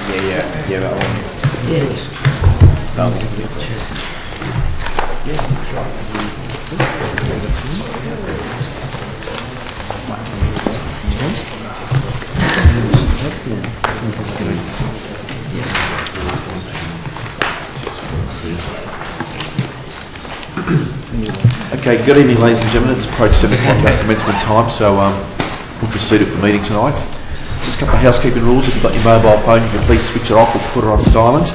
Yeah, that one. Okay, good evening ladies and gentlemen. It's approached 7 o'clock at commencement time, so we'll proceed with the meeting tonight. Just a couple of housekeeping rules. If you've got your mobile phone, you can please switch it off or put it on silent.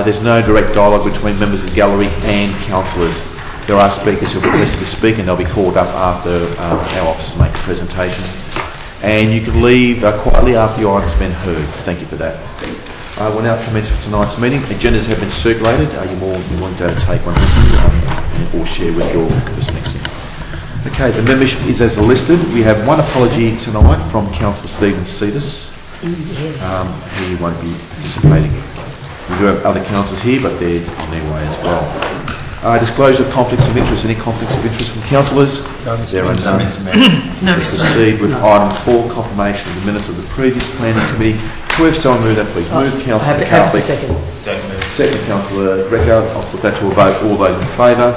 There's no direct dialogue between members of the gallery and councillors. There are speakers who are requested to speak and they'll be called up after our officers make a presentation. And you can leave quietly after your item's been heard. Thank you for that. We'll now commence with tonight's meeting. Agendas have been circulated. You want to take one with you or share with your person next to you. Okay, the membership is as listed. We have one apology tonight from Councillor Stephen Cetus. He won't be participating. We do have other councillors here, but they're on their way as well. Disclosure of conflicts of interest. Any conflicts of interest from councillors? No, there are none. No, Let's proceed with item 4, confirmation of the minutes of the previous planning committee. Whoever someone move that, please. Move, Councillor McCarthy. Second, Councillor Greco. I'll put that to a vote. All those in favour?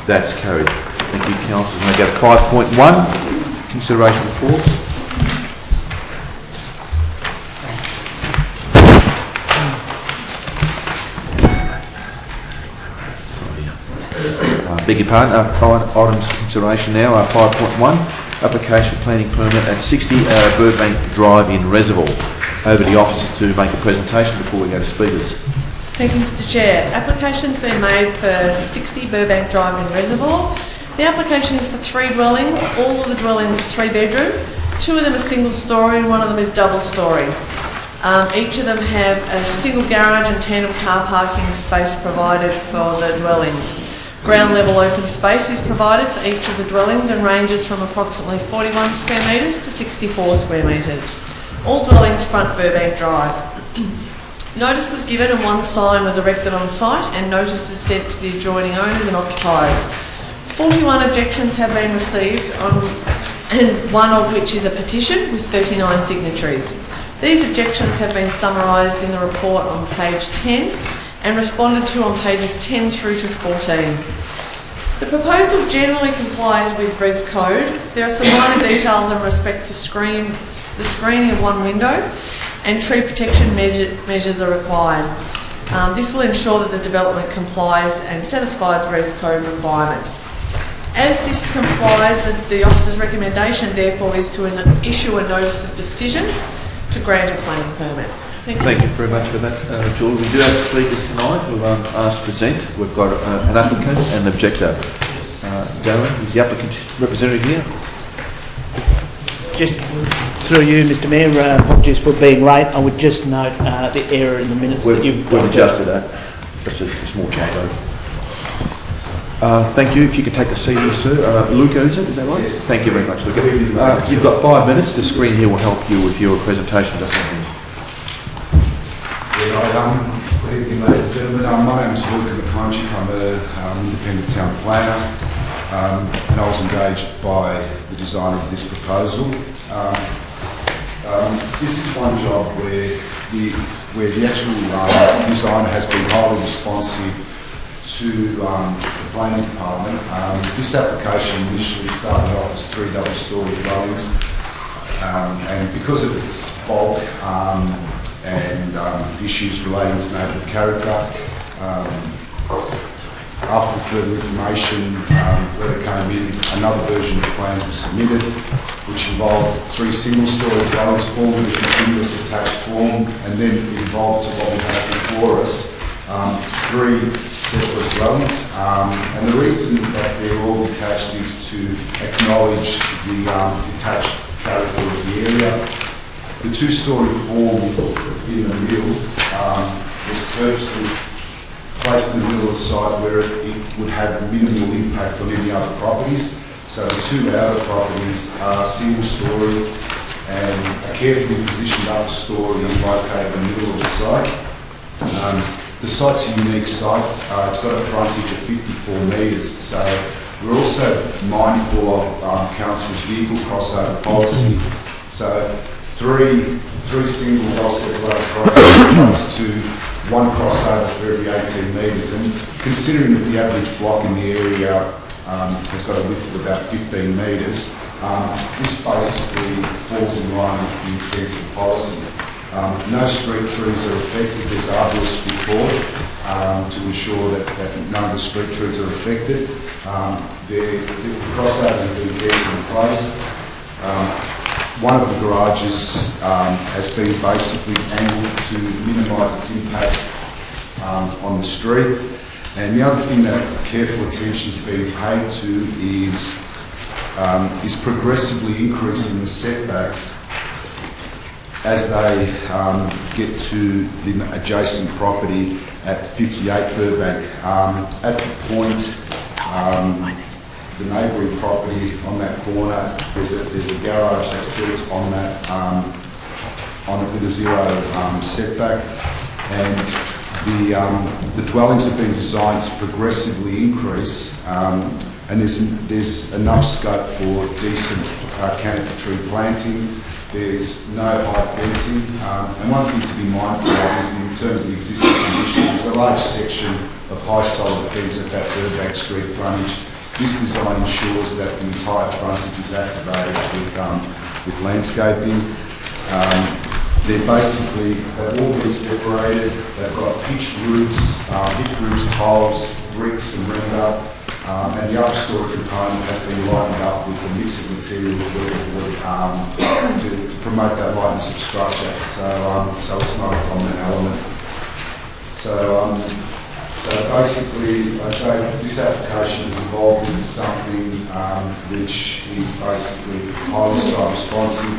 That's carried. Thank you, councillors. Now go to 5.1, consideration reports. Beg your pardon, items of consideration now are 5.1, application planning permit at 60 Burbank Drive in Reservoir. Over to the officers to make a presentation before we go to speakers. Thank you, Mr. Chair. Application's been made for 60 Burbank Drive in Reservoir. The application is for 3 dwellings. All of the dwellings are 3 bedroom. 2 of them are single story and 1 of them is double story. Each of them have a single garage and tandem car parking space provided for the dwellings. Ground level open space is provided for each of the dwellings and ranges from approximately 41 square metres to 64 square metres. All dwellings front Burbank Drive. Notice was given and 1 sign was erected on site and notice is sent to the adjoining owners and occupiers. 41 objections have been received and 1 of which is a petition with 39 signatories. These objections have been summarised in the report on page 10 and responded to on pages 10 through to 14. The proposal generally complies with Res Code. There are some minor details in respect to the screening of 1 window and tree protection measures are required. This will ensure that the development complies and satisfies Res Code requirements. As this complies, the officer's recommendation therefore is to issue a notice of decision to grant a planning permit. Thank you very much for that, Julie. We do have speakers tonight who have asked to present. We've got an applicant and an objector. Darren, is the applicant representative here? Just through you, Mr Mayor, apologies for being late. I would just note the error in the minutes that you've got. We've adjusted that. Just a small change. Thank you. If you could take the seat here, sir. Luca, is that right? Yes. Thank you very much, Luca. You've got 5 minutes. The screen here will help you with your presentation. Just something. Good evening, ladies and gentlemen. My name is Luca McConchik. I'm an independent town planner, and I was engaged by the designer of this proposal. This is one job where the actual designer has been highly responsive to the planning department. This application initially started off as 3 double-storey dwellings, and because of its bulk and issues relating to neighbourhood character, after further information letter came in, another version of the plans was submitted, which involved 3 single-storey dwellings, all in a continuous attached form, and then it evolved to what we have before us, 3 separate dwellings. And the reason that they're all detached is to acknowledge the detached character of the area. The 2-storey form in the middle was purposely placed in the middle of the site where it would have minimal impact on any other properties. So the 2 outer properties are single-storey, and a carefully positioned upper storey is located in the middle of the site. The site's a unique site. It's got a frontage of 54 metres, so we're also mindful of Council's vehicle crossover policy. So three single well-separated crossovers to one crossover for every 18 metres. And considering that the average block in the area has got a width of about 15 metres, this basically falls in line with the intent of the policy. No street trees are affected. There's arborist report to ensure that none of the street trees are affected. The crossovers have been carefully placed. One of the garages has been basically angled to minimise its impact on the street. And the other thing that careful attention is being paid to is progressively increasing the setbacks as they get to the adjacent property at 58 Burbank. At the point, the neighbouring property on that corner, there's a garage that's built on that, on it with a zero setback, and the dwellings have been designed to progressively increase, and there's enough scope for decent canopy tree planting. There's no high fencing, and one thing to be mindful of is in terms of the existing conditions, there's a large section of high solid fence at that Burbank Street frontage. This design ensures that the entire frontage is activated with landscaping. They've all been separated. They've got pitched roofs, hip roofs, tiles, bricks and render. And the upper story component has been lightened up with a mix of material to promote that lightness of structure. So it's not a dominant element. So basically, I'd say this application has evolved into something which is basically highly site responsive.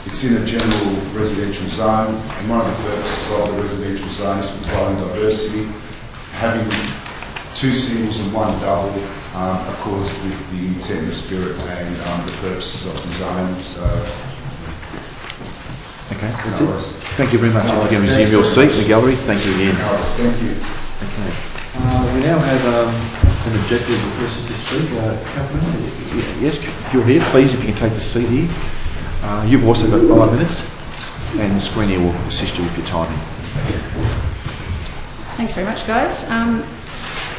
It's in a general residential zone, and one of the purposes of the residential zone is for dwelling diversity. Having two singles and one double accords with the intent and the spirit and the purposes of the zone. So, okay, that's it. Thank you very much. You can resume your seat in the gallery. Thank you again. Thank you. Okay. We now have an objective of person to speak. Catherine, yes, if you're here, please, if you can take the seat here. You've also got 5 minutes, and the screen here will assist you with your timing. Thanks very much, guys.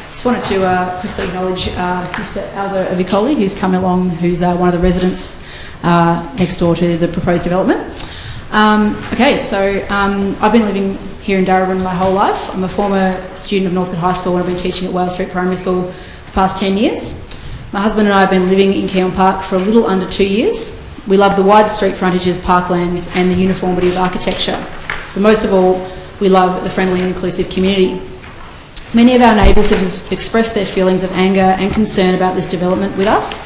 Just wanted to quickly acknowledge Mr. Aldo Avicoli, who's come along, who's one of the residents next door to the proposed development. I've been living here in Darebin my whole life. I'm a former student of Northcote High School and I've been teaching at Wales Street Primary School for the past 10 years. My husband and I have been living in Keon Park for a little under 2 years. We love the wide street frontages, parklands and the uniformity of architecture. But most of all, we love the friendly and inclusive community. Many of our neighbours have expressed their feelings of anger and concern about this development with us.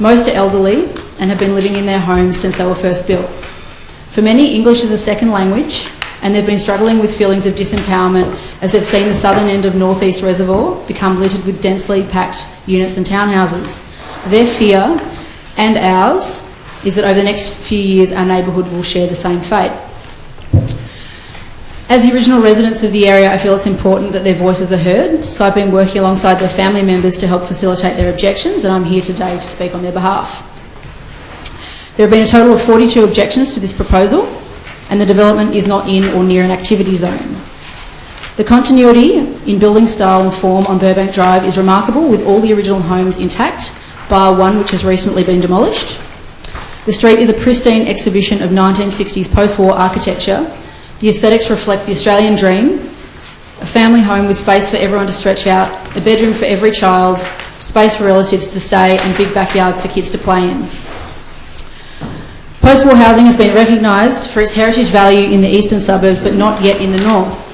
Most are elderly and have been living in their homes since they were first built. For many, English is a second language, and they've been struggling with feelings of disempowerment as they've seen the southern end of North East Reservoir become littered with densely packed units and townhouses. Their fear, and ours, is that over the next few years our neighbourhood will share the same fate. As the original residents of the area, I feel it's important that their voices are heard, so I've been working alongside their family members to help facilitate their objections, and I'm here today to speak on their behalf. There have been a total of 42 objections to this proposal, and the development is not in or near an activity zone. The continuity in building style and form on Burbank Drive is remarkable, with all the original homes intact, bar one which has recently been demolished. The street is a pristine exhibition of 1960s post-war architecture. The aesthetics reflect the Australian dream, a family home with space for everyone to stretch out, a bedroom for every child, space for relatives to stay and big backyards for kids to play in. Post-war housing has been recognised for its heritage value in the eastern suburbs but not yet in the north.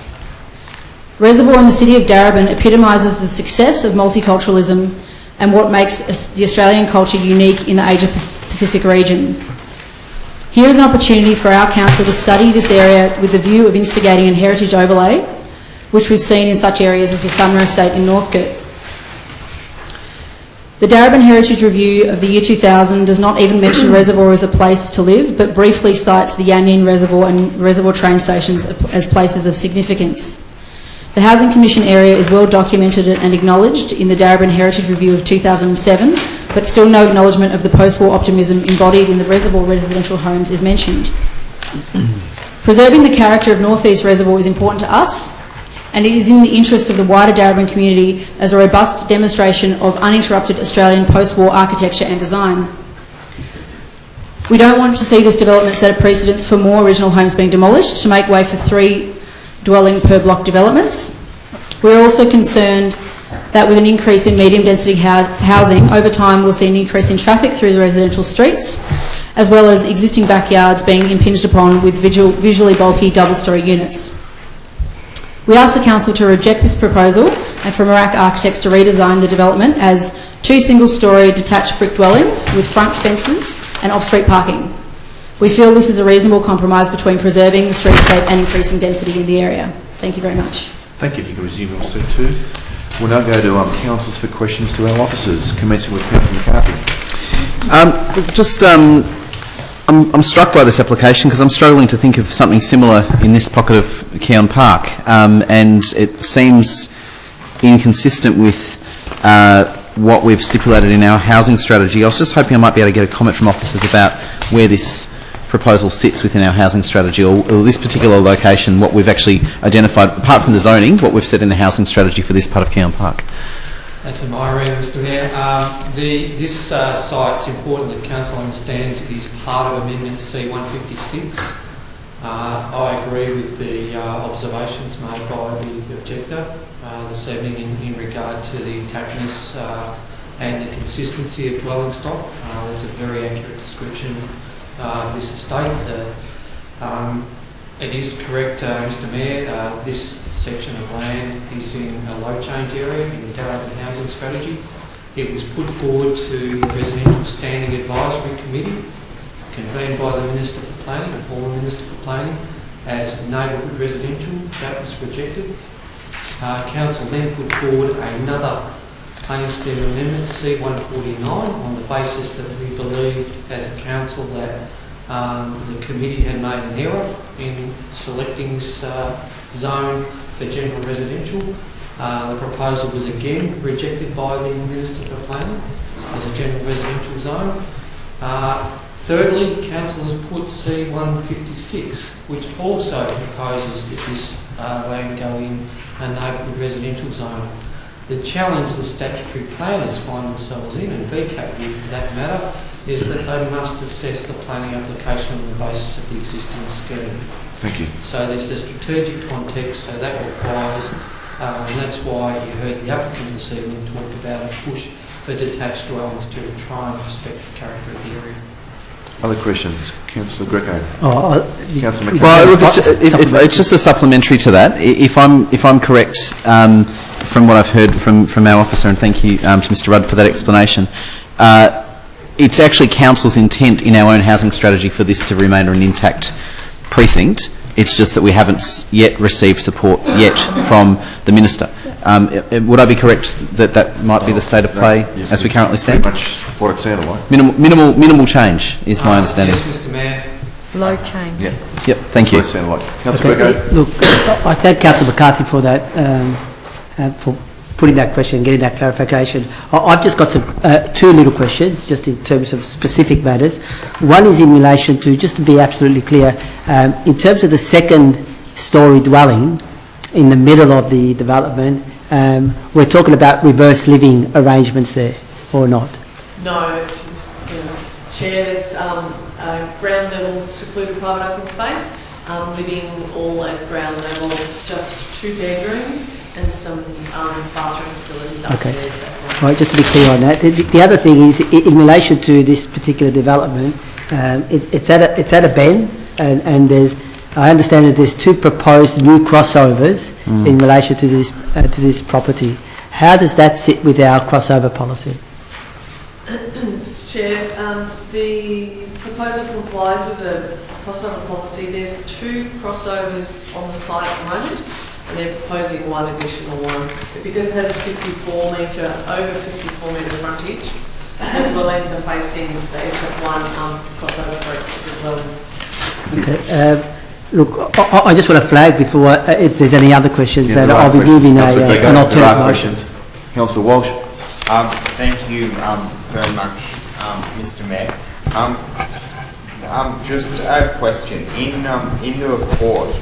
Reservoir in the city of Darebin epitomises the success of multiculturalism and what makes the Australian culture unique in the Asia Pacific region. Here is an opportunity for our council to study this area with the view of instigating a heritage overlay, which we've seen in such areas as the Sumner Estate in Northcote. The Darebin Heritage Review of the year 2000 does not even mention Reservoir as a place to live, but briefly cites the Yanyin Reservoir and Reservoir train stations as places of significance. The Housing Commission area is well documented and acknowledged in the Darebin Heritage Review of 2007, but still no acknowledgement of the post-war optimism embodied in the Reservoir residential homes is mentioned. Preserving the character of North East Reservoir is important to us, and it is in the interest of the wider Darebin community as a robust demonstration of uninterrupted Australian post-war architecture and design. We don't want to see this development set a precedence for more original homes being demolished to make way for 3 dwelling per block developments. We're also concerned that with an increase in medium density housing, over time we'll see an increase in traffic through the residential streets, as well as existing backyards being impinged upon with visually bulky double-storey units. We ask the Council to reject this proposal and for Marac Architects to redesign the development as 2 single-storey detached brick dwellings with front fences and off-street parking. We feel this is a reasonable compromise between preserving the streetscape and increasing density in the area. Thank you very much. Thank you. If you can resume your seat too. We'll now go to councillors for questions to our officers, commencing with Councillor McCarthy. I'm struck by this application because I'm struggling to think of something similar in this pocket of Keon Park, and it seems inconsistent with what we've stipulated in our housing strategy. I was just hoping I might be able to get a comment from officers about where this proposal sits within our housing strategy, or this particular location, what we've actually identified, apart from the zoning, what we've said in the housing strategy for this part of Keon Park. That's in my area, Mr Mayor. This site's important that Council understands it is part of Amendment C156. I agree with the observations made by the objector this evening in regard to the intactness and the consistency of dwelling stock. That's a very accurate description of this estate. It is correct, Mr Mayor, this section of land is in a low change area in the Darebin Housing Strategy. It was put forward to the Residential Standing Advisory Committee, convened by the Minister for Planning, the former Minister for Planning, as neighbourhood residential. That was rejected. Council then put forward another planning scheme amendment, C149, on the basis that we believed as a council that the committee had made an error in selecting this zone for general residential. The proposal was again rejected by the Minister for Planning as a general residential zone. Thirdly, Council has put C156, which also proposes that this land go in a neighbourhood residential zone. The challenge the statutory planners find themselves in, and VCAT would for that matter, is that they must assess the planning application on the basis of the existing scheme. Thank you. So there's a strategic context, so that requires, and that's why you heard the applicant this evening talk about a push for detached dwellings to try and respect the character of the area. Other questions? Councillor Greco. Councillor McCarthy. Well, look, it's just a supplementary to that. If I'm correct, from what I've heard from our officer, and thank you to Mr Rudd for that explanation, it's actually Council's intent in our own housing strategy for this to remain an intact precinct. It's just that we haven't yet received support yet from the Minister. Would I be correct that that might be the state of play as we currently stand? Pretty much what it sounded like. Minimal change is my understanding. Yes, Mr Mayor. Low change. Yeah. Yep, thank you. That's what it sounded like. Councillor Greco. Look, I thank Councillor McCarthy for that, for putting that question and getting that clarification. I've just got some 2 little questions, just in terms of specific matters. One is in relation to, just to be absolutely clear, in terms of the second-storey dwelling in the middle of the development, we're talking about reverse living arrangements there, or not? No, Chair, that's ground level secluded private open space, living all at ground level, just 2 bedrooms and some bathroom facilities upstairs. Okay. That's all right, just to be clear on that. The other thing is, in relation to this particular development, it's at a bend, and I understand that there's 2 proposed new crossovers in relation to this property. How does that sit with our crossover policy? Mr Chair, the proposal complies with the crossover policy. There's 2 crossovers on the site at the moment, and they're proposing 1 additional one. But because it has a over 54 metre frontage, the dwellings are facing the edge of 1 crossover for each dwelling. Okay. Look, I just want to flag before, if there's any other questions, that I'll be moving an alternate motion. Councillor Walsh. Thank you very much, Mr Mayor. Just a question. In the report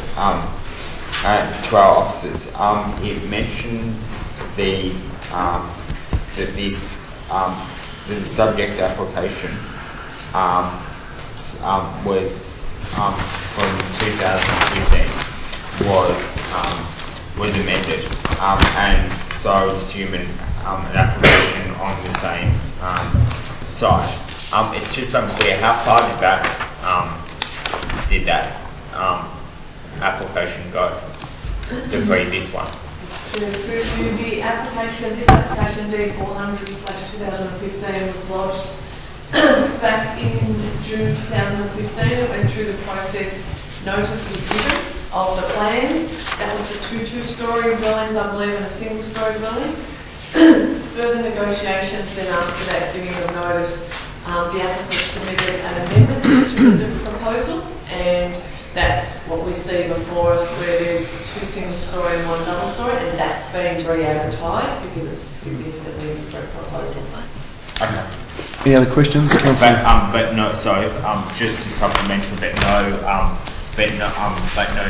to our officers, it mentions that the subject application was from 2015 was amended, and so I would assume an application on the same site. It's just unclear how far back did that application go, the previous one. The application, this application D400/2015 was lodged back in June 2015. It went through the process. Notice was given of the plans. That was for two two-storey dwellings, I believe, and a single-storey dwelling. Further negotiations then after that giving of notice, the applicant submitted an amendment to the proposal, and that's what we see before us, where there's two single-storey and one double-storey, and that's been re-advertised because it's a significantly different proposal. Okay. Any other questions, Councillor? But no. So just to supplementary, but no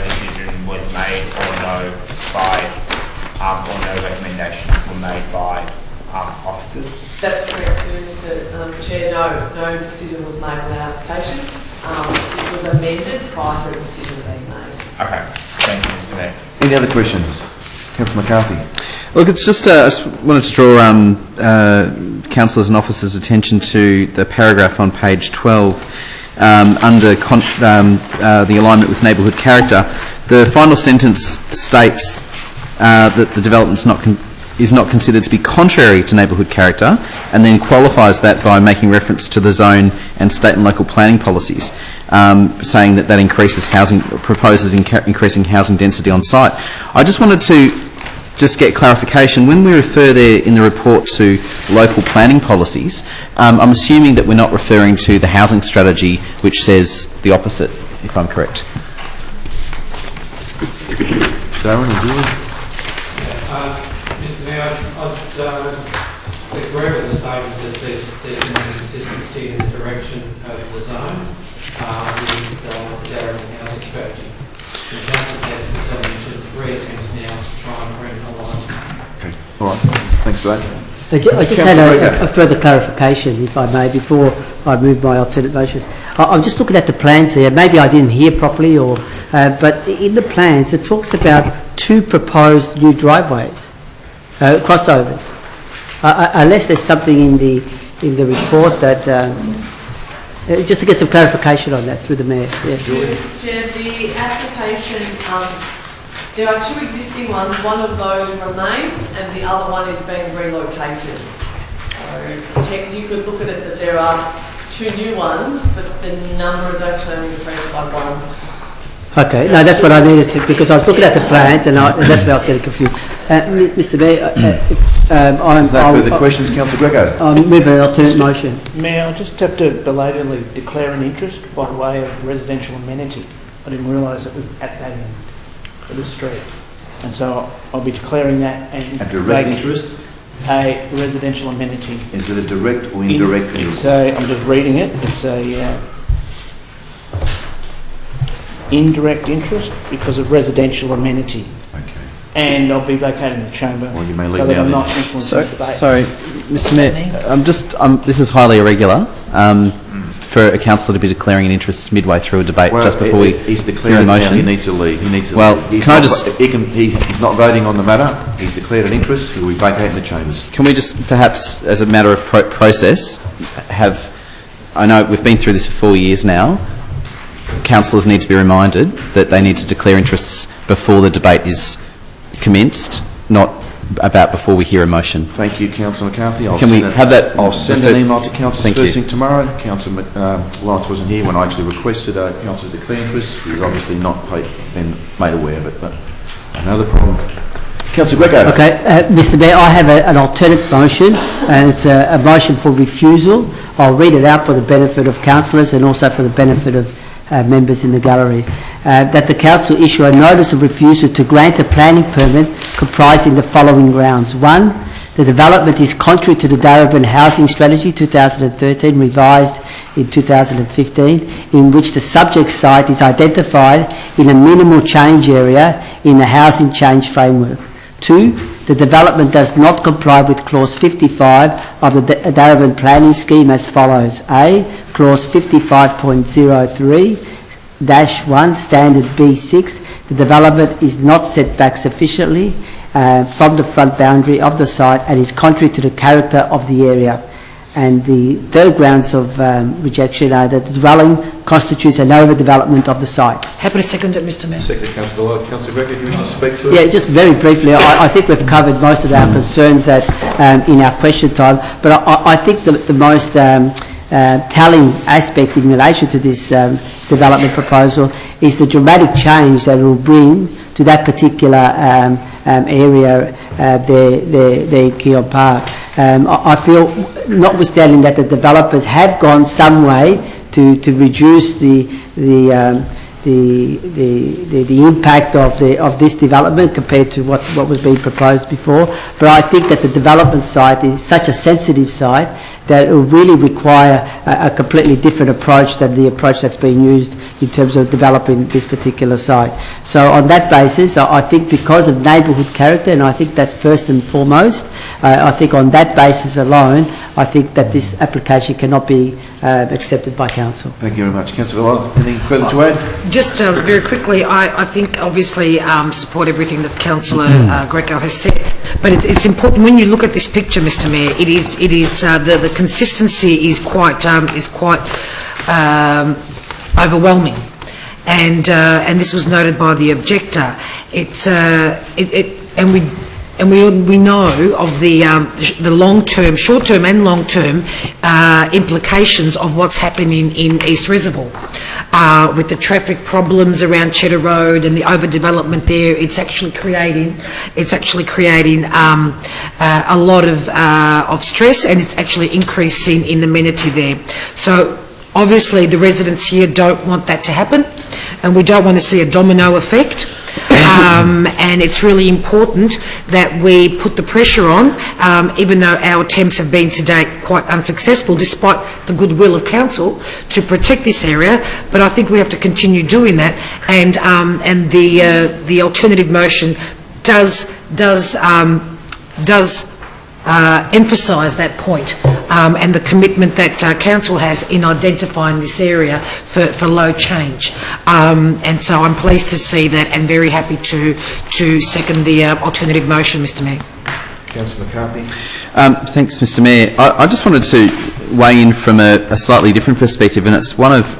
decision was made, or no recommendations were made by officers. That's correct, Mr. Chair. No decision was made on that application. It was amended prior to a decision being made. Okay, thank you, Mr. Mayor. Any other questions? Councillor McCarthy. Look, it's just, I just wanted to draw councillors' and officers' attention to the paragraph on page 12 under the alignment with neighbourhood character. The final sentence states that the development is not considered to be contrary to neighbourhood character, and then qualifies that by making reference to the zone and state and local planning policies, saying that proposes increasing housing density on site. I just wanted to get clarification. When we refer there in the report to local planning policies, I'm assuming that we're not referring to the housing strategy, which says the opposite, if I'm correct. Darren, or Julie? Mr. Mayor, I'd agree with the statement that there's an inconsistency in the direction of the zone with the Darren housing strategy. The council's had mentioned 3 attempts now to try and bring a line. Okay, all right. Thanks for that. I just had a further clarification, if I may, before I move my alternate motion. I'm just looking at the plans here. Maybe I didn't hear properly, but in the plans it talks about 2 proposed new driveways, crossovers. Unless there's something in the report that just to get some clarification on that through the Mayor. Yeah. Chair, the application, there are 2 existing ones. One of those remains and the other one is being relocated. So you could look at it that there are 2 new ones, but the number is actually only increased by 1. Okay, no, that's what I needed to, because I was looking at the plans and that's where I was getting confused. Mr. Mayor, no further questions, Councillor Greco. I'm moving an alternate motion. Mayor, I just have to belatedly declare an interest by way of residential amenity. I didn't realise it was at that end of the street. And so I'll be declaring that and a direct interest? A residential amenity. Is it a direct or indirect interest? I'm just reading it. It's a indirect interest because of residential amenity. Okay. And I'll be vacating the chamber. Well, you may leave so that now. I'm not influencing the debate. Sorry, Mr. Mayor, this is highly irregular for a councillor to be declaring an interest midway through a debate just before he's declared a motion. He needs to leave. He needs to leave. He's not voting on the matter. He's declared an interest. He will be vacating the chambers. Can we just perhaps, as a matter of process, I know we've been through this for 4 years now. Councillors need to be reminded that they need to declare interests before the debate is commenced, not about before we hear a motion. Thank you, Councillor McCarthy. Can we have that? I'll send an email to councillors first thing tomorrow. Councillor Lawrence wasn't here when I actually requested councillors to declare interest. He was obviously not been made aware of it, but another problem. Councillor Greco. Okay, Mr. Mayor, I have an alternate motion, and it's a motion for refusal. I'll read it out for the benefit of councillors and also for the benefit of members in the gallery. That the council issue a notice of refusal to grant a planning permit comprising the following grounds. 1, the development is contrary to the Darebin Housing Strategy 2013 revised in 2015, in which the subject site is identified in a minimal change area in the housing change framework. 2, the development does not comply with clause 55 of the Darebin planning scheme as follows. A, clause 55.03-1, standard B6, the development is not set back sufficiently from the front boundary of the site and is contrary to the character of the area. And the third grounds of rejection are that the dwelling constitutes an overdevelopment of the site. Happy to second it, Mr Mayor. Second, Councillor Lloyd. Councillor Greco, do you wish to speak to it? Yeah, just very briefly, I think we've covered most of our concerns that, in our question time, but I think the most telling aspect in relation to this development proposal is the dramatic change that it will bring to that particular area there in Keon Park. I feel, notwithstanding that the developers have gone some way to reduce the impact of this development compared to what was being proposed before, but I think that the development site is such a sensitive site that it will really require a completely different approach than the approach that's being used in terms of developing this particular site. So on that basis, I think because of neighbourhood character, and I think that's first and foremost, I think on that basis alone, I think that this application cannot be accepted by Council. Thank you very much. Councillor Lloyd, anything further to add? Just very quickly, I think obviously support everything that Councillor Greco has said, but it's important when you look at this picture, Mr Mayor. It is the consistency is quite overwhelming, and this was noted by the objector. And we know of the long-term, short-term and long-term implications of what's happening in East Reservoir. With the traffic problems around Cheddar Road and the overdevelopment there, it's actually creating a lot of stress, and it's actually increasing in amenity there. So obviously the residents here don't want that to happen, and we don't want to see a domino effect. And it's really important that we put the pressure on, even though our attempts have been to date quite unsuccessful, despite the goodwill of Council, to protect this area. But I think we have to continue doing that, and the alternative motion does emphasise that point, and the commitment that Council has in identifying this area for low change. And so I'm pleased to see that, and very happy to second the alternative motion, Mr Mayor. Councillor McCarthy. Thanks, Mr Mayor. I just wanted to weigh in from a slightly different perspective, and it's one of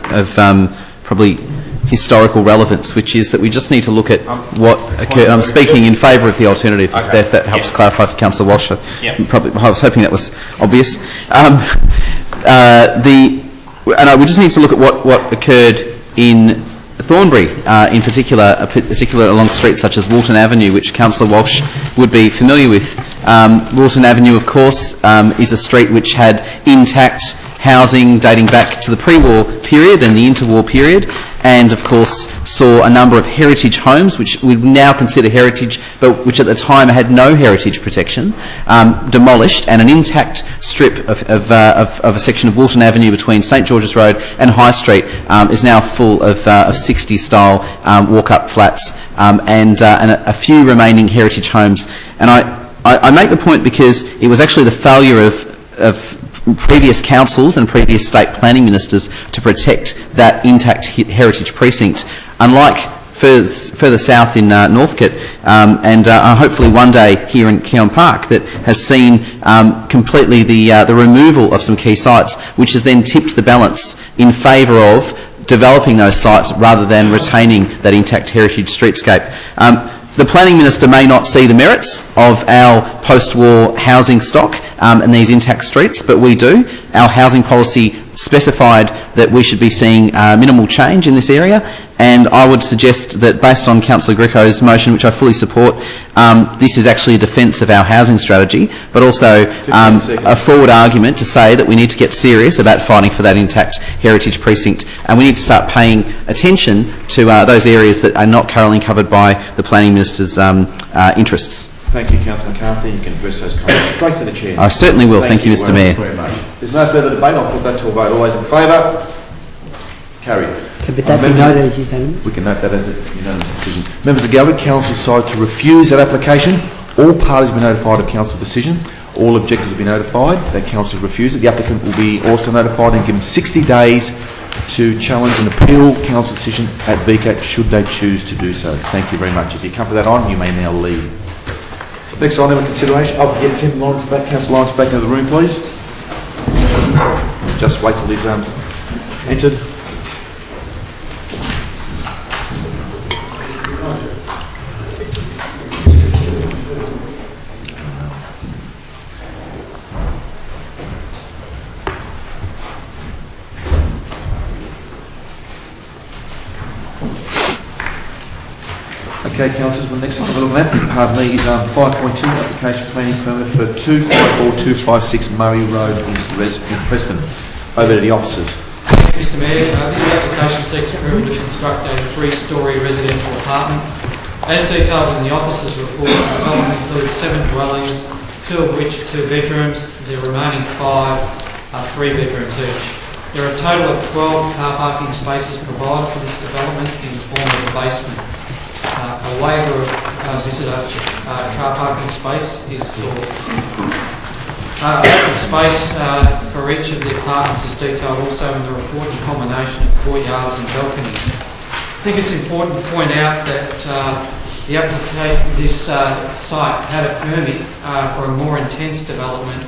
probably historical relevance, which is that we just need to look at what occurred. I'm speaking in favour of the alternative, if that helps clarify for Councillor Walsh. I was hoping that was obvious. We just need to look at what occurred in Thornbury, in particular along streets such as Walton Avenue, which Councillor Walsh would be familiar with. Walton Avenue, of course, is a street which had intact housing dating back to the pre-war period and the interwar period, and of course saw a number of heritage homes, which we now consider heritage, but which at the time had no heritage protection, demolished, and an intact strip of a section of Walton Avenue between St George's Road and High Street is now full of 60s-style walk-up flats and a few remaining heritage homes. And I make the point because it was actually the failure of previous councils and previous state planning ministers to protect that intact heritage precinct. Unlike further south in Northcote, and hopefully one day here in Keon Park, that has seen completely the removal of some key sites, which has then tipped the balance in favour of developing those sites rather than retaining that intact heritage streetscape. The Planning Minister may not see the merits of our post-war housing stock and these intact streets, but we do. Our housing policy specified that we should be seeing minimal change in this area, and I would suggest that based on Councillor Greco's motion, which I fully support, this is actually a defence of our housing strategy, but also a forward argument to say that we need to get serious about fighting for that intact heritage precinct, and we need to start paying attention to those areas that are not currently covered by the Planning Minister's interests. Thank you, Councillor McCarthy. You can address those comments straight to the Chair. I certainly will. Thank you, Mr. Mayor. Very much. There's no further debate. I'll put that to a vote. All those in favour? Carried. But that be noted as unanimous. We can note that as a unanimous decision. Members of the gallery, council decided to refuse that application. All parties will be notified of council decision. All objectors will be notified that council has refused it. The applicant will be also notified and given 60 days to challenge and appeal council decision at VCAT should they choose to do so. Thank you very much. If you come to that on, you may now leave. Next item of consideration. I'll get Tim Lawrence back, Councillor Lawrence back into the room, please. Just wait till he's entered. Okay, councillors, the next one we're looking at, pardon me, is 5.2, application planning permit for 254256 Murray Road in Preston. Over to the officers. Mr Mayor, this application seeks approval to construct a 3-storey residential apartment. As detailed in the officers' report, the development includes 7 dwellings, 2 of which are 2 bedrooms. The remaining 5 are 3 bedrooms each. There are a total of 12 car parking spaces provided for this development in the form of a basement. A waiver of visitor car parking space is sought. Open space for each of the apartments is detailed also in the report in combination of courtyards and balconies. I think it's important to point out that this site had a permit for a more intense development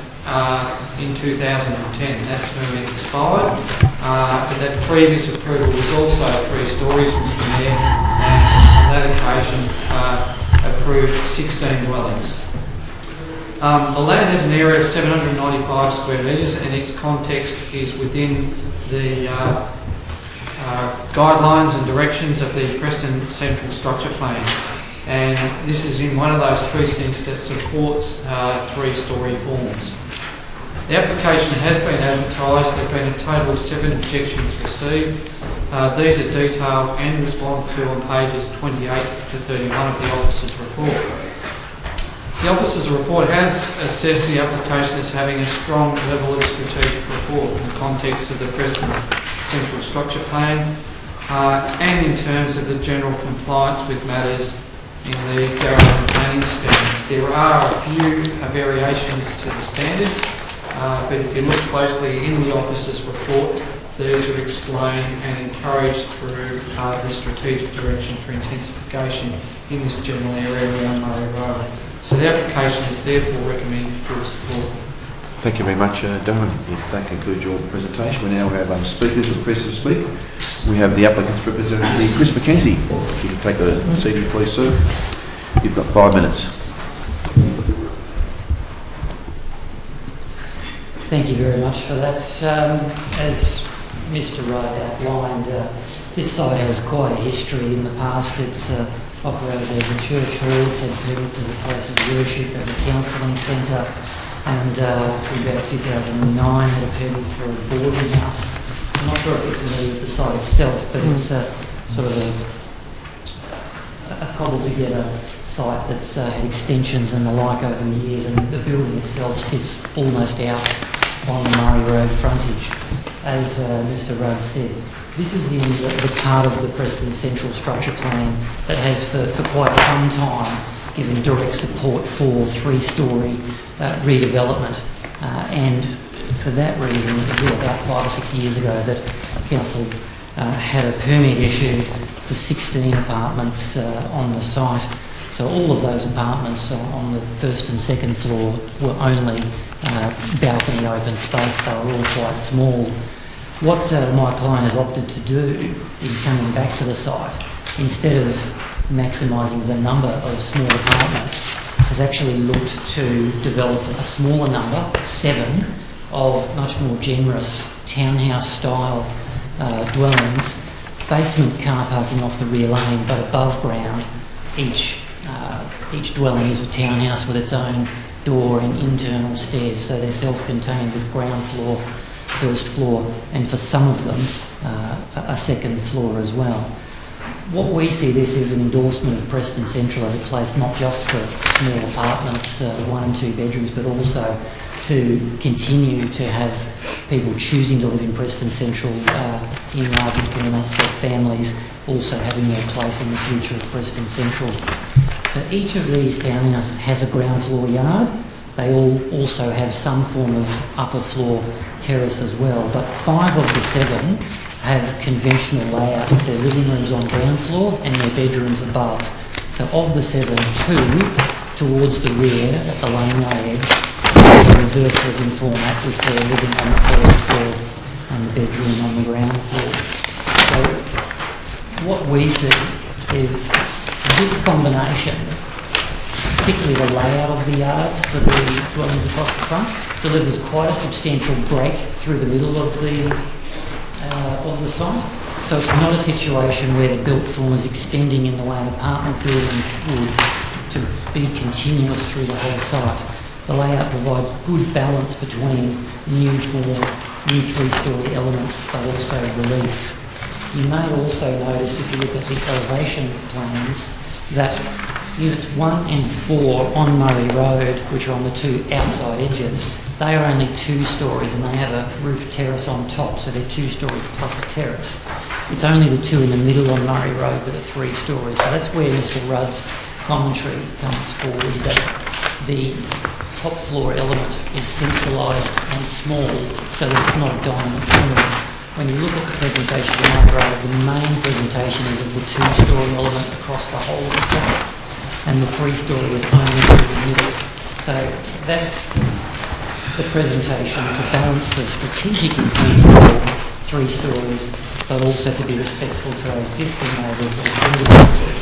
in 2010. That permit expired, but that previous approval was also 3 storeys, Mr Mayor, and on that occasion approved 16 dwellings. The land has an area of 795 square metres and its context is within the guidelines and directions of the Preston Central Structure Plan, and this is in one of those precincts that supports 3-storey forms. The application has been advertised. There have been a total of 7 objections received. These are detailed and responded to on pages 28 to 31 of the officer's report. The officer's report has assessed the application as having a strong level of strategic report in the context of the Preston Central Structure Plan and in terms of the general compliance with matters in the Darwin planning scheme. There are a few variations to the standards, but if you look closely in the officer's report, these are explained and encouraged through the strategic direction for intensification in this general area around Murray Road. So the application is therefore recommended for support. Thank you very much, Darren. That concludes your presentation. We now have speakers requested to speak. We have the applicant's representative, Chris McKenzie. If you can take a seat, please, sir. You've got 5 minutes. Thank you very much for that. As Mr Rudd outlined, this site has quite a history in the past. It's operated as a church hall, it's had permits as a place of worship, as a counselling centre, and from about 2009 had a permit for a boarding house. I'm not sure if you're familiar with the site itself, but it's sort of a cobbled together site that's had extensions and the like over the years, and the building itself sits almost out on the Murray Road frontage. As Mr Rudd said, this is in the part of the Preston Central Structure Plan that has for quite some time given direct support for 3-storey redevelopment, and for that reason it was about 5 or 6 years ago that Council had a permit issued for 16 apartments on the site. So all of those apartments on the 1st and 2nd floor were only balcony open space. They were all quite small. What my client has opted to do in coming back to the site, instead of maximising the number of small apartments, has actually looked to develop a smaller number, 7, of much more generous townhouse-style dwellings, basement car parking off the rear lane, but above ground. Each dwelling is a townhouse with its own door and internal stairs, so they're self-contained with ground floor, 1st floor, and for some of them a 2nd floor as well. what we see this is an endorsement of Preston Central as a place not just for small apartments, 1 and 2 bedrooms, but also to continue to have people choosing to live in Preston Central in larger formats, so families also having their place in the future of Preston Central. So each of these townhouses has a ground floor yard. They all also have some form of upper floor terrace as well, but 5 of the 7 have conventional layout with their living rooms on ground floor and their bedrooms above. So of the 7, 2 towards the rear at the laneway edge are the reverse living format with their living on the first floor and the bedroom on the ground floor. So what we see is this combination, particularly the layout of the yards for the dwellings across the front, delivers quite a substantial break through the middle of the site. So it's not a situation where the built form is extending in the way an apartment building would to be continuous through the whole site. The layout provides good balance between new 3-storey elements, but also relief. You may also notice, if you look at the elevation plans, that units 1 and 4 on Murray Road, which are on the 2 outside edges, they are only 2 storeys and they have a roof terrace on top, so they're 2 storeys plus a terrace. It's only the 2 in the middle on Murray Road that are 3 storeys. So that's where Mr Rudd's commentary comes forward, that the top floor element is centralised and small, so that it's not a dominant form. When you look at the presentation of Murray Road, the main presentation is of the 2-storey element across the whole of the site, and the 3-storey is only in the middle. So that's the presentation to balance the strategic intent for 3 storeys, but also to be respectful to our existing neighbours that are single-story.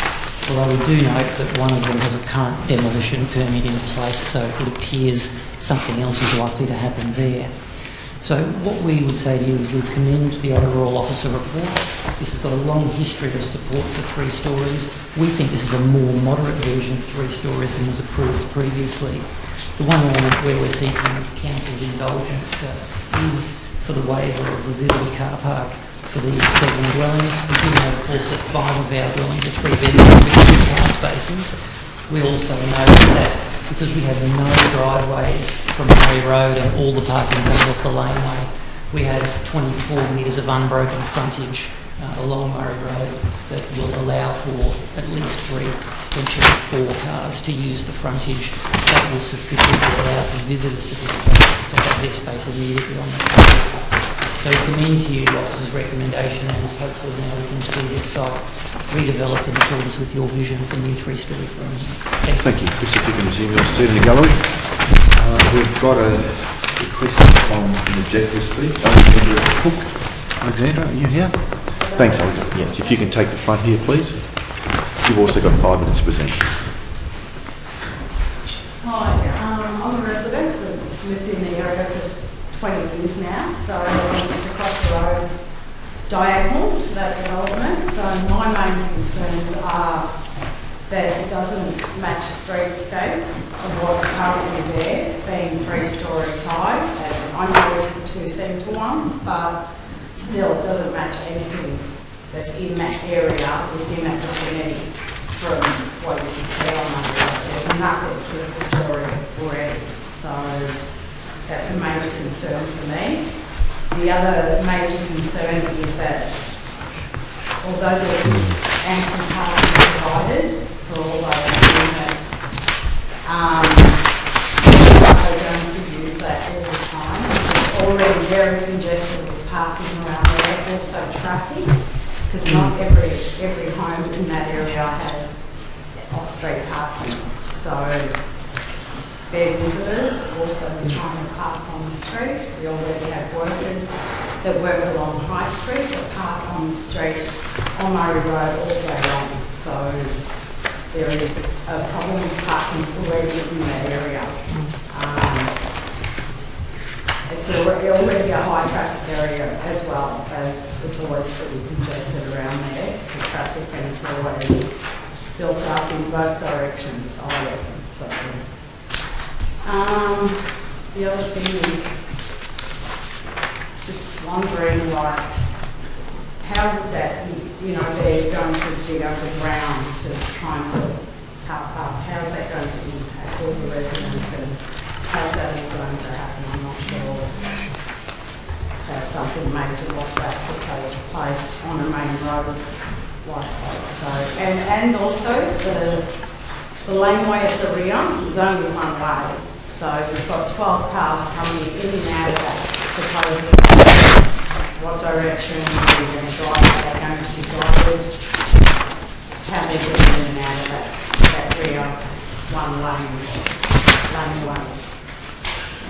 Although we do note that one of them has a current demolition permit in place, so it appears something else is likely to happen there. So what we would say to you is we commend the overall officer report. This has got a long history of support for 3 storeys. We think this is a more moderate version of 3 storeys than was approved previously. The one element where we're seeking council's indulgence is for the waiver of the visitor car park for these 7 dwellings. We do know, of course, that 5 of our dwellings are 3 bedrooms with 2 car spaces. We also know that because we have no driveways from Murray Road and all the parking comes off the laneway, we have 24 metres of unbroken frontage along Murray Road that will allow for at least 3, potentially 4 cars to use the frontage. That will sufficiently allow for visitors to have their space immediately on the frontage. So we commend to you the officer's recommendation, and hopefully now we can see this site redeveloped in accordance with your vision for new 3-storey firms. Thank you. Chris, if you can resume your seat in the gallery. We've got a request from the Jet to speak. Alexandra Cook. Alexandra, are you here? Thanks, Alexandra. Yes, if you can take the front here, please. You've also got 5 minutes to present. Hi, I'm a resident that's lived in the area for 20 years now, so I'm just across the road diagonal to that development. So my main concerns are that it doesn't match streetscape of what's currently there, being 3 storeys high. And I know it's the 2 centre ones, but still it doesn't match anything that's in that area within that vicinity from what you can see on that road. There's nothing to the story already. So that's a major concern for me. The other major concern is that although there is ample parking provided for all those units, they're going to use that all the time. It's already very congested with parking around there, also traffic, because not every home in that area has off-street parking. So their visitors will also be trying to park on the street. We already have workers that work along High Street that park on the street on Murray Road all day long. So there is a problem with parking already in that area. It's already a high traffic area as well. It's always pretty congested around there, the traffic, and it's always built up in both directions, I reckon. So the other thing is just wondering, like, how would that, they're going to dig underground to try and put a car park. How's that going to impact all the residents and how's that all going to happen? I'm not sure. There's something major like that could take place on a main road like that. So, and also the laneway at the rear is only one way. So you've got 12 cars coming in and out of that, supposedly. What direction are you going to drive? Are they going to be guided? How they're getting in and out of that rear laneway.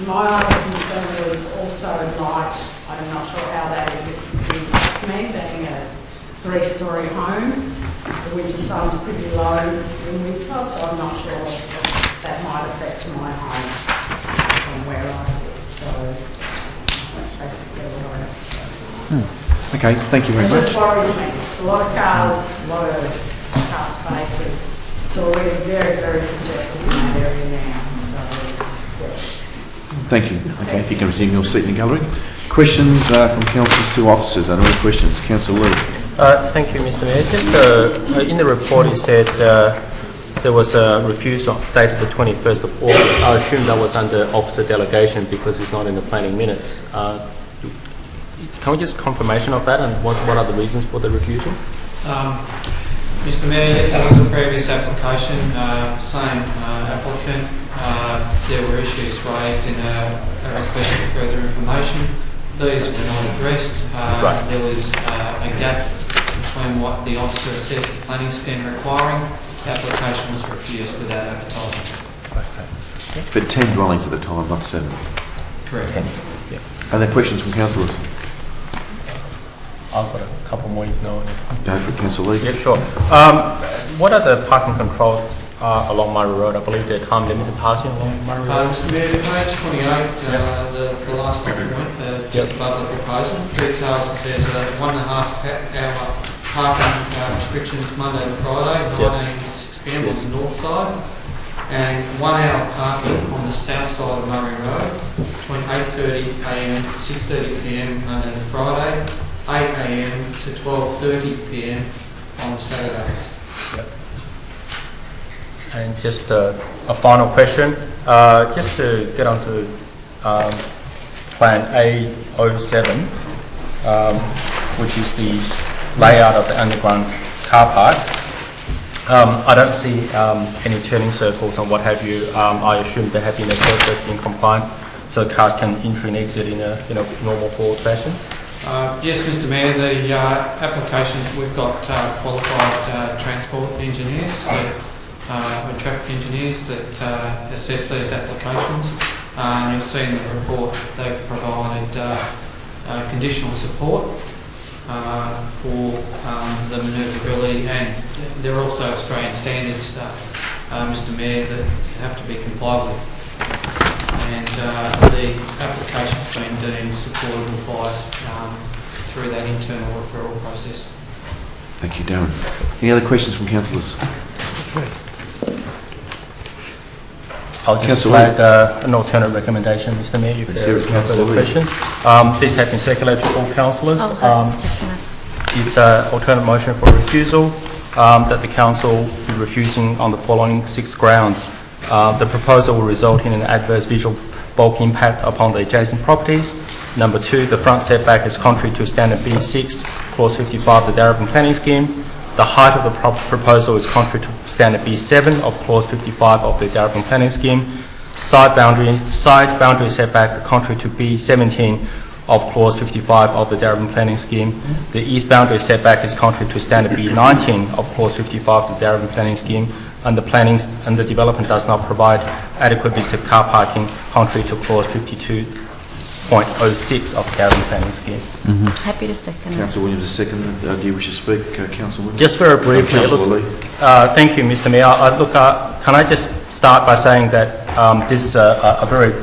My other concern is also light. I'm not sure how that would impact me, being a 3-storey home. The winter sun's pretty low in winter, so I'm not sure if that might affect my home from where I sit. So that's basically what I say. Okay, thank you very It much. just worries me. It's a lot of cars, a lot of car spaces. It's already very, very congested in that area now. So, yeah. Thank you. Okay, if you can resume your seat in the gallery. Questions from councillors to officers. Are there any questions? Councillor Lee. Thank you, Mr. Mayor. Just in the report, it said there was a refusal dated the 21st of August. I assume that was under officer delegation because it's not in the planning minutes. Can we just confirmation of that, and what are the reasons for the refusal? Mr. Mayor, yes, there was a previous application, same applicant. There were issues raised in a request for further information. These were not addressed. Right. There was a gap between what the officer assessed the planning scheme requiring. The application was refused without advertising. Okay. But 10 dwellings at the time, not 7. Correct. 10. Yep. Are there questions from councillors? I've got a couple more if no one. Go for it, Councillor Lee. Yeah, sure. What are the parking controls along Murray Road? I believe they're time limited parking along Murray Road. Mr. Mayor, page 28, the last point, just above the proposal, details that there's a 1.5-hour parking restrictions Monday to Friday, 9 a.m. to 6 p.m. on the north side, and 1 hour parking on the south side of Murray Road between 8:30 a.m. to 6:30 p.m. Monday to Friday, 8 a.m. to 12:30 p.m. on Saturdays. Yep. And just a final question, just to get onto Plan A07, which is the layout of the underground car park. I don't see any turning circles and what have you. I assume they have been assessed as being compliant, so cars can enter and exit in a normal forward fashion. Yes, Mr. Mayor, the applications, we've got qualified transport engineers or traffic engineers that assess these applications. And you'll see in the report they've provided conditional support for the manoeuvrability, and they're also Australian standards, Mr. Mayor, that have to be complied with. And the application's been deemed supported by through that internal referral process. Thank you, Darren. Any other questions from councillors? I'll just flag an alternate recommendation, Mr. Mayor, if there are no further questions. These have been circulated to all councillors. It's an alternate motion for refusal, that the council be refusing on the following 6 grounds. The proposal will result in an adverse visual bulk impact upon the adjacent properties. Number 2, the front setback is contrary to standard B6, clause 55 of the Darebin Planning Scheme. The height of the proposal is contrary to standard B7 of clause 55 of the Darebin Planning Scheme. Side boundary setback contrary to B17 of clause 55 of the Darebin Planning Scheme. The east boundary setback is contrary to standard B19 of clause 55 of the Darebin Planning Scheme. And the development does not provide adequate visitor car parking contrary to clause 52.06 of the Darebin Planning Scheme. Happy to second. Councillor Williams, a second. Do you wish to speak, Councillor Williams? Just very briefly, thank you, Mr. Mayor. Can I just start by saying that this is a very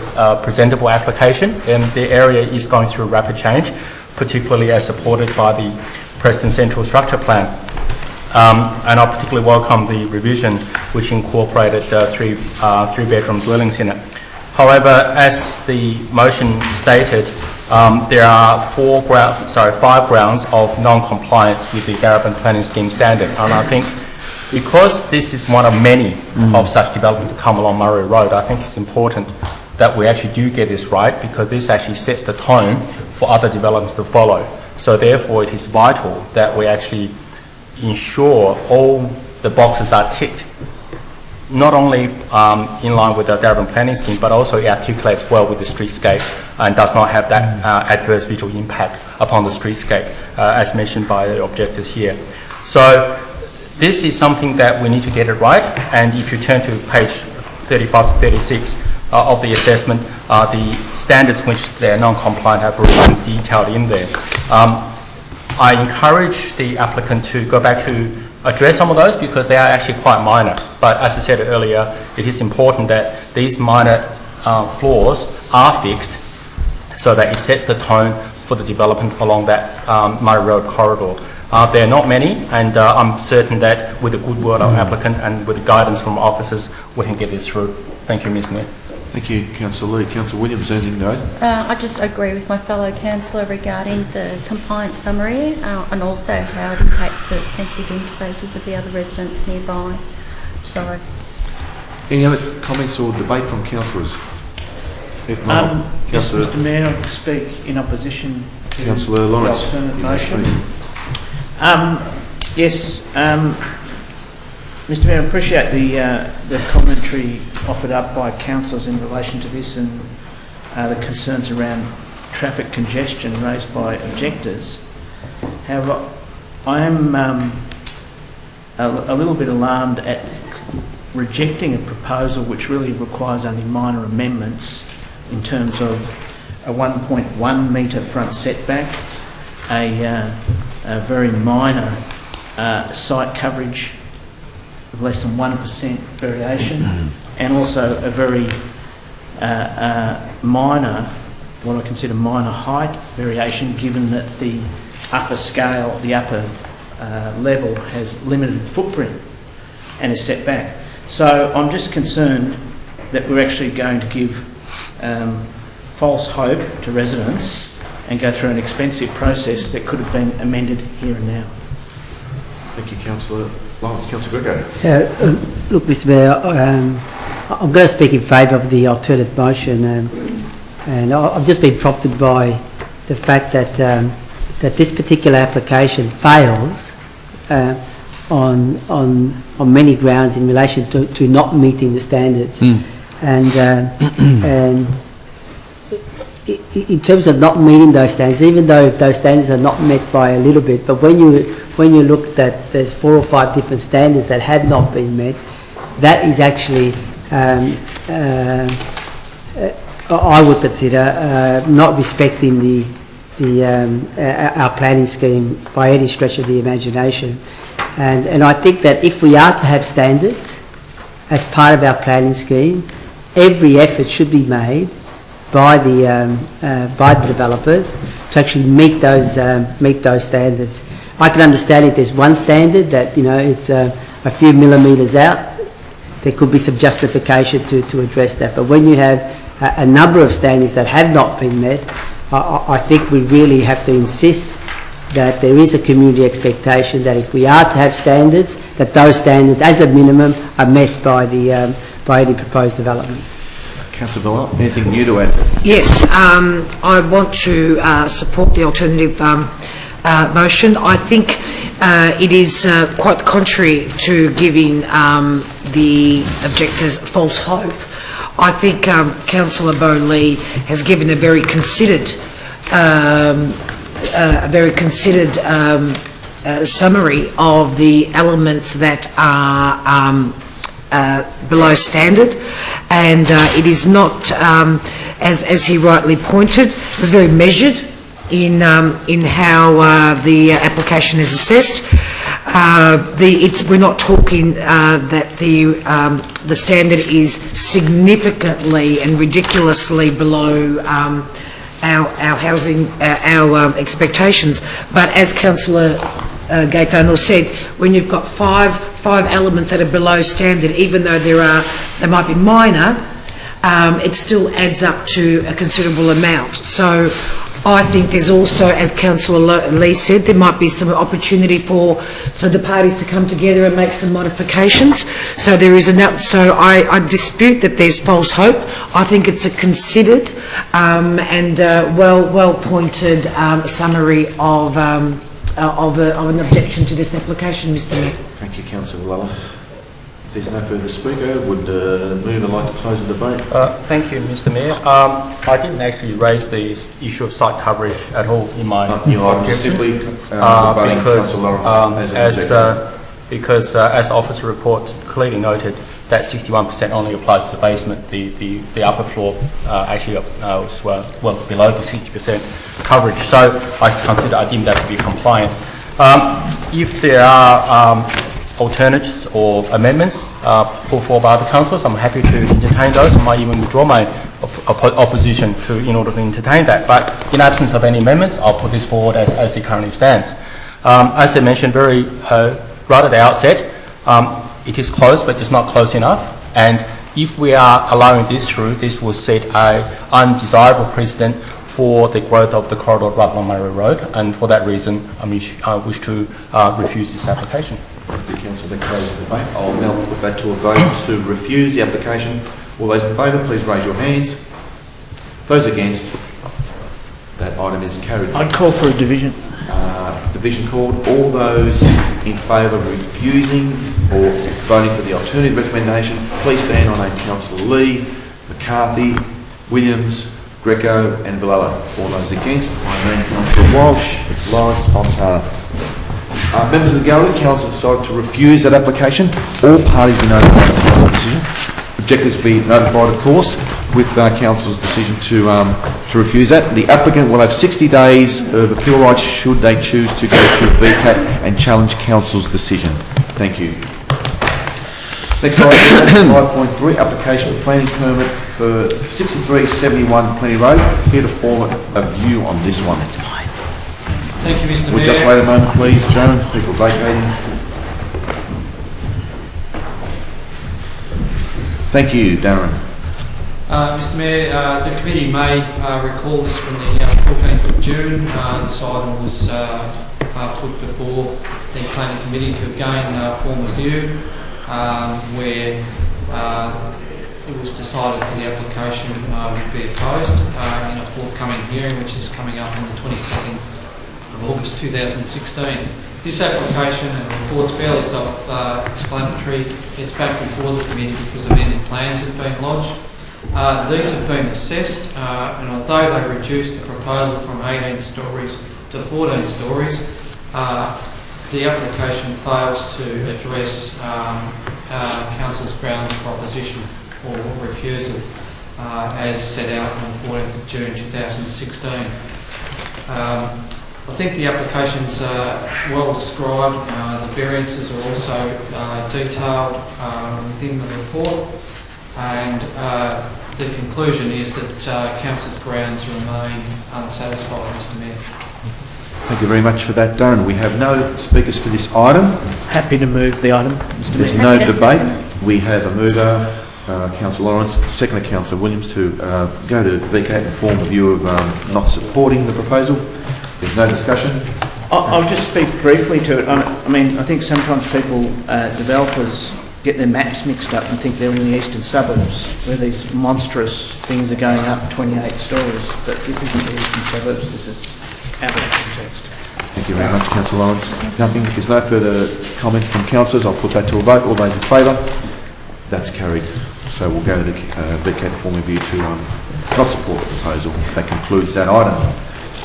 presentable application, and the area is going through rapid change, particularly as supported by the Preston Central Structure Plan. And I particularly welcome the revision which incorporated 3 bedroom dwellings in it. However, as the motion stated, there are 5 grounds of non-compliance with the Darebin Planning Scheme standard. And I think because this is one of many of such development to come along Murray Road, I think it's important that we actually do get this right, because this actually sets the tone for other developments to follow. So therefore, it is vital that we actually ensure all the boxes are ticked, not only in line with the Darebin Planning Scheme, but also it articulates well with the streetscape and does not have that adverse visual impact upon the streetscape, as mentioned by the objectors here. So this is something that we need to get it right, and if you turn to page 35 to 36 of the assessment, the standards which they're non-compliant have already been detailed in there. I encourage the applicant to go back to address some of those, because they are actually quite minor. But as I said earlier, it is important that these minor flaws are fixed so that it sets the tone for the development along that Murray Road corridor. There are not many, and I'm certain that with the good word of applicant and with the guidance from officers, we can get this through. Thank you, Ms. Mayor. Thank you, Councillor Lee. Councillor Williams, anything to add? I just agree with my fellow councillor regarding the compliance summary and also how it impacts the sensitive interfaces of the other residents nearby. So, any other comments or debate from councillors? If not, yes, Mr. Mayor, I speak in opposition to Councillor Lawrence, the alternate motion. Yes, Mr. Mayor, I appreciate the commentary offered up by councillors in relation to this and the concerns around traffic congestion raised by objectors. However, I am a little bit alarmed at rejecting a proposal which really requires only minor amendments in terms of a 1.1 metre front setback, a very minor site coverage of less than 1% variation, and also a very minor, what I consider minor height variation, given that the upper scale, the upper level has limited footprint and is set back. So I'm just concerned that we're actually going to give false hope to residents and go through an expensive process that could have been amended here and now. Thank you, Councillor Lawrence. Councillor Greco. Look, Mr. Mayor, I'm going to speak in favour of the alternate motion, and I've just been prompted by the fact that that this particular application fails on many grounds in relation to not meeting the standards, and in terms of not meeting those standards, even though those standards are not met by a little bit, but when you look that there's 4 or 5 different standards that have not been met, that is actually I would consider not respecting our planning scheme by any stretch of the imagination, and I think that if we are to have standards as part of our planning scheme, every effort should be made by the developers to actually meet those standards. I can understand if there's one standard that it's a few millimetres out, there could be some justification to address that. But when you have a number of standards that have not been met, I think we really have to insist that there is a community expectation that if we are to have standards, that those standards, as a minimum, are met by any proposed development. Councillor Miller, anything new to add? Yes, I want to support the alternative motion. I think it is quite contrary to giving the objectors false hope. I think Councillor Bowe-Lee has given a very considered, summary of the elements that are below standard, and it is not, as he rightly pointed, it was very measured in how the application is assessed. We're not talking that the standard is significantly and ridiculously below our housing, our expectations. But as Councillor Gaetano said, when you've got five elements that are below standard, even though they might be minor, it still adds up to a considerable amount. So I think there's also, as Councillor Lee said, there might be some opportunity for the parties to come together and make some modifications. So there is so I dispute that there's false hope. I think it's a considered and well pointed summary of an objection to this application, Mr. Mayor. Thank you, Councillor Llewellyn. If there's no further speaker, would the mover like to close the debate? Thank you, Mr. Mayor. I didn't actually raise the issue of site coverage at all in my objection, because as Officer report clearly noted, that 61% only applies to the basement. The upper floor actually was well below the 60% coverage. So I deem that to be compliant. If there are alternatives or amendments put forward by the councillors, I'm happy to entertain those. I might even withdraw my opposition in order to entertain that. But in absence of any amendments, I'll put this forward as it currently stands. As I mentioned right at the outset, it is close, but it's not close enough. And if we are allowing this through, this will set an undesirable precedent for the growth of the corridor right along Murray Road. And for that reason, I wish to refuse this application. Thank you, Councillor. That closes the debate. I'll now put that to a vote to refuse the application. All those in favour, please raise your hands. Those against, that item is carried. I'd call for a division. Division called. All those in favour of refusing or voting for the alternative recommendation, please stand on name. Councillor Lee, McCarthy, Williams, Greco and Villella. All those against, I name Councillor Walsh, Lawrence, Fontana. Members of the gallery, council decided to refuse that application. All parties be notified of the council decision. Objectives be notified, of course, with council's decision to refuse that. The applicant will have 60 days of appeal rights should they choose to go to VCAT and challenge council's decision. Thank you. Next item, 5.3, application for planning permit for 6371 Plenty Road. Here to form a view on this one. That's mine. Thank you, Mr. Mayor. We'll just wait a moment, please, Joan. People vacating. Thank you, Darren. Mr. Mayor, the committee may recall this from the 14th of June. This item was put before the planning committee to again form a view where it was decided that the application would be opposed in a forthcoming hearing, which is coming up on the 22nd of August 2016. This application and report is fairly self-explanatory. It's back before the committee because amended plans have been lodged. These have been assessed, and although they reduced the proposal from 18 stories to 14 stories, the application fails to address Council's grounds for opposition or refusal as set out on the 14th of June 2016. I think the application's well described. The variances are also detailed within the report, and the conclusion is that Council's grounds remain unsatisfied, Mr. Mayor. Thank you very much for that, Darren. We have no speakers for this item. Happy to move the item, Mr. There's Mayor. no debate. We have a mover, Councillor Lawrence, second Councillor Williams, to go to VCAT and form a view of not supporting the proposal. There's no discussion. I'll just speak briefly to it. I mean, I think sometimes people, developers, get their maps mixed up and think they're in the eastern suburbs where these monstrous things are going up 28 stories. But this isn't the eastern suburbs, this is out of context. Thank you very much, Councillor Lawrence. Nothing. There's no further comment from councillors. I'll put that to a vote. All those in favour? That's carried. So we'll go to the VCAT form of view to not support the proposal. That concludes that item.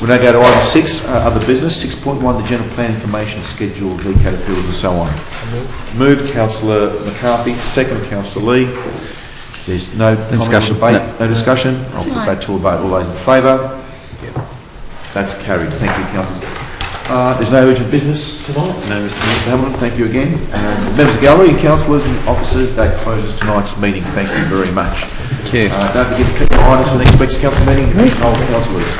We'll now go to item 6, other business. 6.1, the general plan information schedule, VCAT appeals and so on. Move Councillor McCarthy, second Councillor Lee. There's no discussion. No discussion. I'll put that to a vote. All those in favour? That's carried. Thank you, councillors. There's no urgent business tonight. No, Mr. Hamilton. Thank you again. Members of the gallery, councillors and officers, that closes tonight's meeting. Thank you very much. Thank you. Don't forget to keep your items for the next week's council meeting. Councillors.